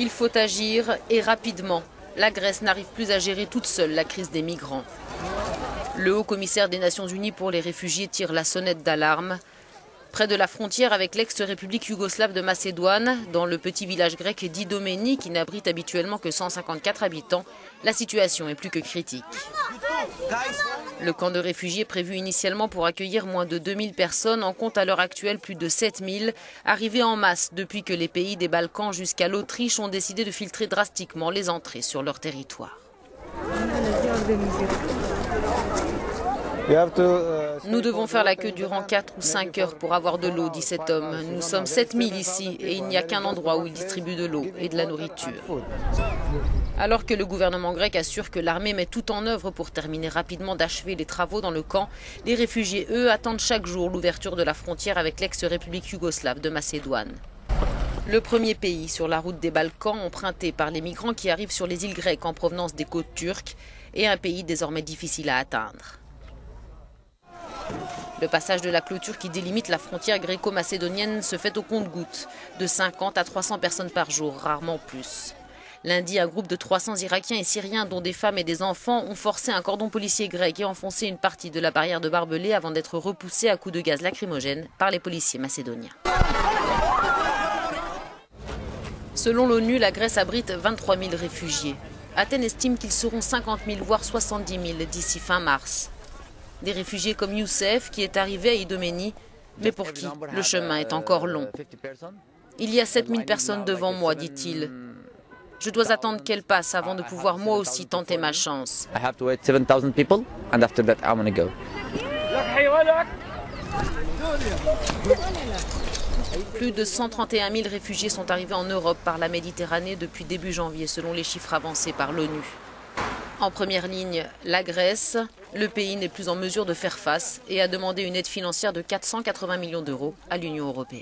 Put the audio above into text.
Il faut agir et rapidement. La Grèce n'arrive plus à gérer toute seule la crise des migrants. Le haut-commissaire des Nations Unies pour les réfugiés tire la sonnette d'alarme. Près de la frontière avec l'ex-république yougoslave de Macédoine, dans le petit village grec d'Idomeni, qui n'abrite habituellement que 154 habitants, la situation est plus que critique. Le camp de réfugiés prévu initialement pour accueillir moins de 2000 personnes en compte à l'heure actuelle plus de 7000, arrivés en masse depuis que les pays des Balkans jusqu'à l'Autriche ont décidé de filtrer drastiquement les entrées sur leur territoire. Nous devons faire la queue durant 4 ou 5 heures pour avoir de l'eau, dit cet homme. Nous sommes 7000 ici et il n'y a qu'un endroit où ils distribuent de l'eau et de la nourriture. Alors que le gouvernement grec assure que l'armée met tout en œuvre pour terminer rapidement d'achever les travaux dans le camp, les réfugiés, eux, attendent chaque jour l'ouverture de la frontière avec l'ex-république yougoslave de Macédoine. Le premier pays sur la route des Balkans emprunté par les migrants qui arrivent sur les îles grecques en provenance des côtes turques et un pays désormais difficile à atteindre. Le passage de la clôture qui délimite la frontière gréco-macédonienne se fait au compte-gouttes, de 50 à 300 personnes par jour, rarement plus. Lundi, un groupe de 300 Irakiens et Syriens, dont des femmes et des enfants, ont forcé un cordon policier grec et enfoncé une partie de la barrière de barbelés avant d'être repoussés à coups de gaz lacrymogène par les policiers macédoniens. Selon l'ONU, la Grèce abrite 23 000 réfugiés. Athènes estime qu'ils seront 50 000 voire 70 000 d'ici fin mars. Des réfugiés comme Youssef qui est arrivé à Idomeni, mais pour qui le chemin est encore long. Il y a 7000 personnes devant moi, dit-il. Je dois attendre qu'elles passent avant de pouvoir moi aussi tenter ma chance. Plus de 131 000 réfugiés sont arrivés en Europe par la Méditerranée depuis début janvier, selon les chiffres avancés par l'ONU. En première ligne, la Grèce. Le pays n'est plus en mesure de faire face et a demandé une aide financière de 480 millions d'euros à l'Union européenne.